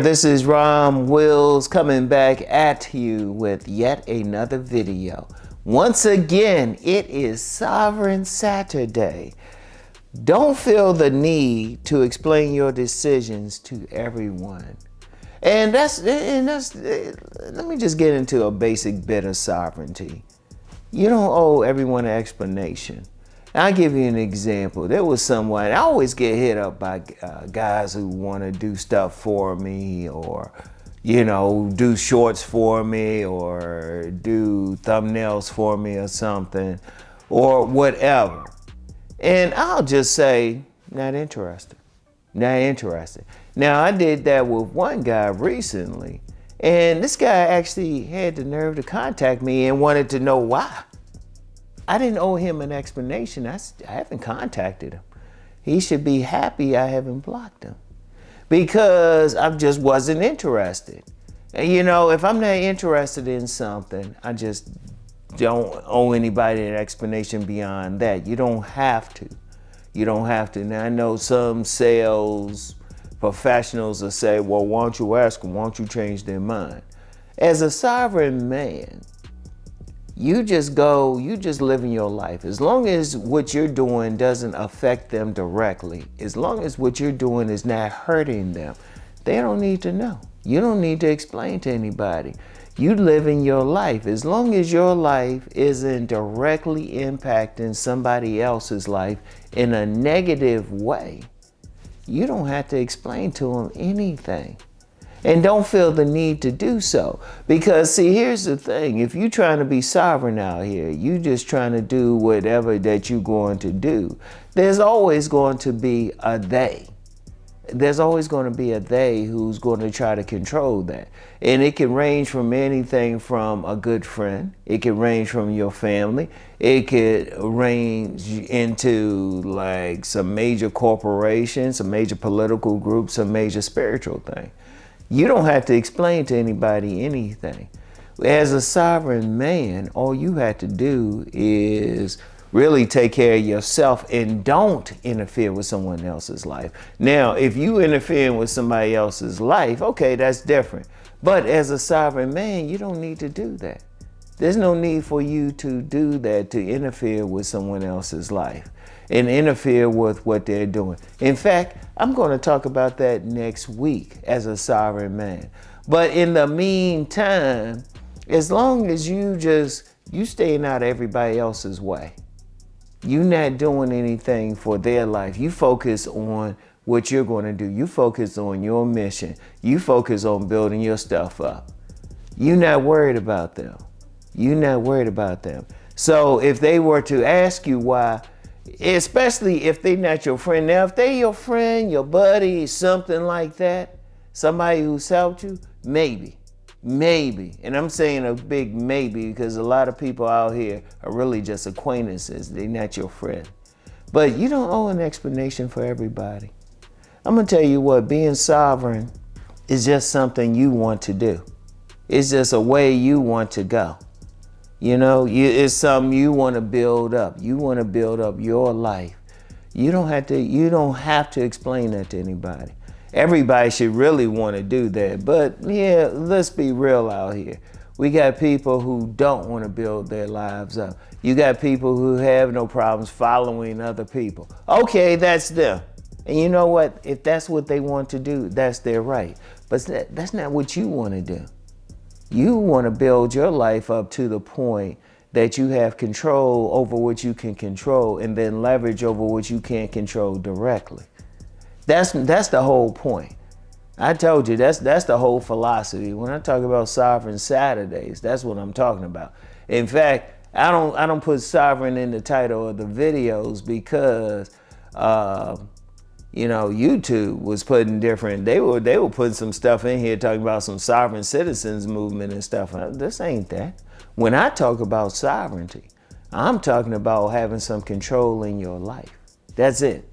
this is Rom Wills coming back at you with yet another video. Once again, it is Sovereign Saturday. Don't feel the need to explain your decisions to everyone. And let me just get into a basic bit of sovereignty. You don't owe everyone an explanation. I'll give you an example. There was someone, I always get hit up by guys who want to do stuff for me, or, do shorts for me, or do thumbnails for me or something, or whatever. And I'll just say, not interested. Not interested. Now, I did that with one guy recently, and this guy actually had the nerve to contact me and wanted to know why. I didn't owe him an explanation. I haven't contacted him. He should be happy I haven't blocked him, because I just wasn't interested. And if I'm not interested in something, I just don't owe anybody an explanation beyond that. You don't have to. You don't have to. Now, I know some sales professionals will say, well, why don't you ask them? Why don't you change their mind? As a sovereign man, you just live in your life. As long as what you're doing doesn't affect them directly, as long as what you're doing is not hurting them, they don't need to know. You don't need to explain to anybody. You live in your life. As long as your life isn't directly impacting somebody else's life in a negative way, you don't have to explain to them anything. And don't feel the need to do so. Because see, here's the thing. If you're trying to be sovereign out here, you just trying to do whatever that you're going to do, there's always going to be a they. There's always going to be a they who's going to try to control that. And it can range from anything from a good friend. It can range from your family. It could range into like some major corporations, some major political groups, some major spiritual thing. You don't have to explain to anybody anything. As a sovereign man, all you have to do is really take care of yourself and don't interfere with someone else's life. Now, if you interfere with somebody else's life, okay, that's different. But as a sovereign man, you don't need to do that. There's no need for you to do that, to interfere with someone else's life and interfere with what they're doing. In fact, I'm going to talk about that next week as a sovereign man. But in the meantime, as long as you staying out of everybody else's way, you're not doing anything for their life. You focus on what you're going to do. You focus on your mission. You focus on building your stuff up. You're not worried about them. You're not worried about them. So if they were to ask you why, especially if they're not your friend. Now, if they're your friend, your buddy, something like that, somebody who's helped you, maybe. And I'm saying a big maybe, because a lot of people out here are really just acquaintances. They're not your friend. But you don't owe an explanation for everybody. I'm going to tell you what, being sovereign is just something you want to do. It's just a way you want to go. It's something you want to build up. You want to build up your life. You don't have to explain that to anybody. Everybody should really want to do that. But yeah, let's be real out here. We got people who don't want to build their lives up. You got people who have no problems following other people. Okay, that's them. And you know what? If that's what they want to do, that's their right. But that's not what you want to do. You want to build your life up to the point that you have control over what you can control, and then leverage over what you can't control directly. That's the whole point. I told you, that's the whole philosophy. When I talk about Sovereign Saturdays, that's what I'm talking about. In fact, I don't put sovereign in the title of the videos because YouTube was putting different, they were putting some stuff in here talking about some sovereign citizens movement and stuff. This ain't that. When I talk about sovereignty, I'm talking about having some control in your life. That's it.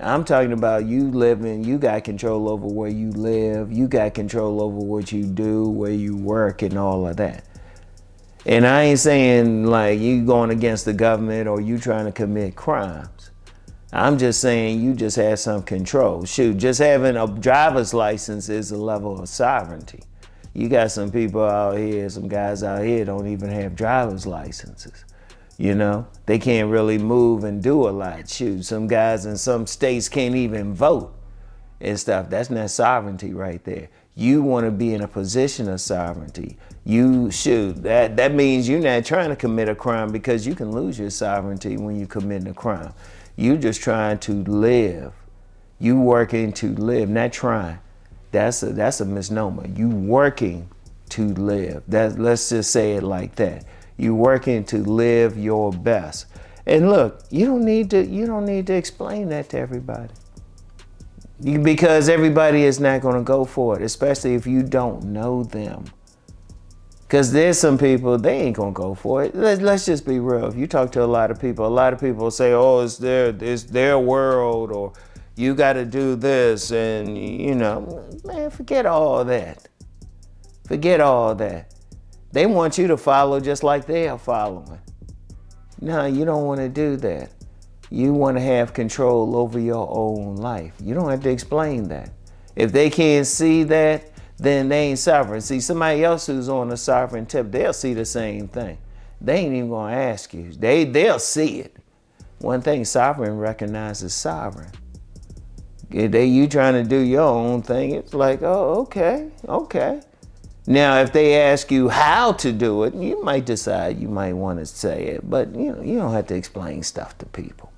I'm talking about you living, you got control over where you live, you got control over what you do, where you work, and all of that. And I ain't saying like you going against the government or you trying to commit crimes. I'm just saying you just have some control. Shoot, just having a driver's license is a level of sovereignty. You got some people out here, some guys out here don't even have driver's licenses. You know, they can't really move and do a lot. Shoot, some guys in some states can't even vote and stuff. That's not sovereignty right there. You want to be in a position of sovereignty. You shoot, that means you're not trying to commit a crime, because you can lose your sovereignty when you commit a crime. You're just trying to live. You working to live, not trying. That's a misnomer. You working to live. Let's just say it like that. You working to live your best. And look, you don't need to explain that to everybody. Because everybody is not going to go for it, especially if you don't know them. Because there's some people, they ain't going to go for it. Let's just be real. If you talk to a lot of people say, oh, it's their world, or you got to do this. And, you know, man, forget all that. Forget all that. They want you to follow just like they are following. No, you don't want to do that. You want to have control over your own life. You don't have to explain that. If they can't see that, then they ain't sovereign. See, somebody else who's on a sovereign tip, they'll see the same thing. They ain't even going to ask you. They'll see it. One thing, sovereign recognizes sovereign. You trying to do your own thing, it's like, oh, okay. Now, if they ask you how to do it, you might decide you might want to say it, but you don't have to explain stuff to people.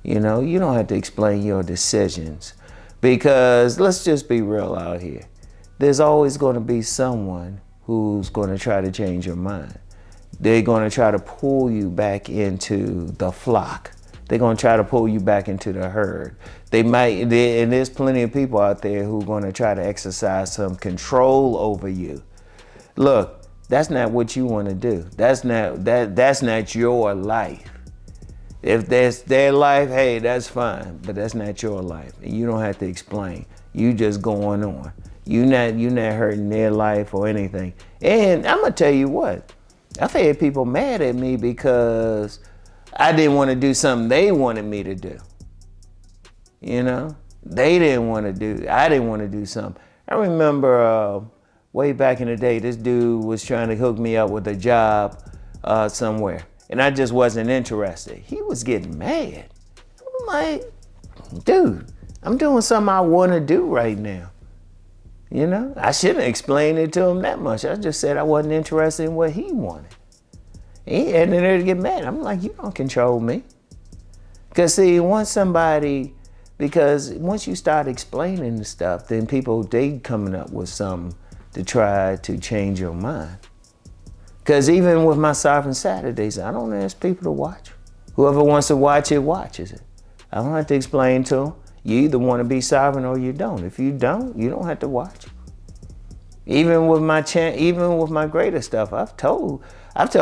You know, you don't have to explain your decisions, because let's just be real out here. There's always going to be someone who's going to try to change your mind. They're going to try to pull you back into the flock. They're going to try to pull you back into the herd. And there's plenty of people out there who are going to try to exercise some control over you. Look, that's not what you want to do. That's not your life. If that's their life, hey, that's fine, but that's not your life. And you don't have to explain. You just going on. You're not hurting their life or anything. And I'm gonna tell you what, I've had people mad at me because I didn't want to do something they wanted me to do. You know, I didn't want to do something. I remember way back in the day, this dude was trying to hook me up with a job somewhere, and I just wasn't interested. He was getting mad. I'm like, dude, I'm doing something I want to do right now. You know, I shouldn't explain it to him that much. I just said I wasn't interested in what he wanted. He had there to get mad. I'm like, you don't control me. Because see, once you start explaining the stuff, then people, they coming up with something to try to change your mind. Because even with my Sovereign Saturdays, I don't ask people to watch. Whoever wants to watch it, watches it. I don't have to explain to them. You either want to be sovereign or you don't. If you don't, you don't have to watch. Even with my greater stuff, I've told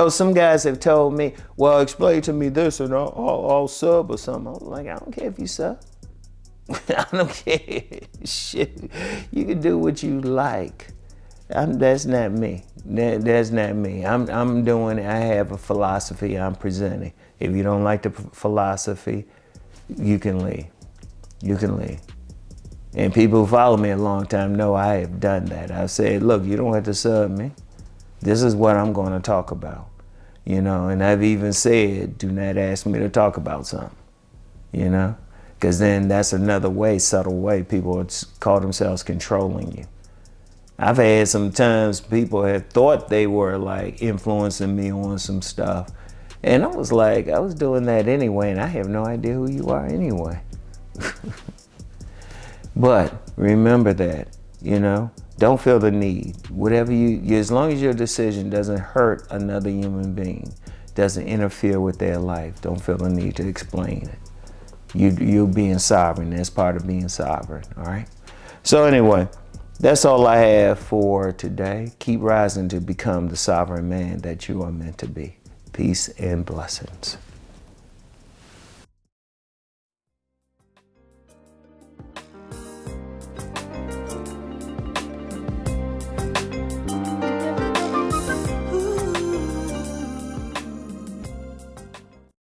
some guys have told me, well, explain to me this and I'll sub or something. I'm like, I don't care if you sub. I don't care. Shit, you can do what you like. That's not me. That's not me. I'm doing it. I have a philosophy I'm presenting. If you don't like the philosophy, you can leave. You can leave. And people who follow me a long time know I have done that. I've said, look, you don't have to sub me. This is what I'm going to talk about. You know, and I've even said, do not ask me to talk about something. You know, because then that's another way, subtle way, people call themselves controlling you. I've had some times people have thought they were like influencing me on some stuff. And I was like, I was doing that anyway, and I have no idea who you are anyway. But remember that, you know, don't feel the need. Whatever as long as your decision doesn't hurt another human being, doesn't interfere with their life, don't feel the need to explain it. You're being sovereign. That's part of being sovereign, all right? So anyway, that's all I have for today. Keep rising to become the sovereign man that you are meant to be. Peace and blessings.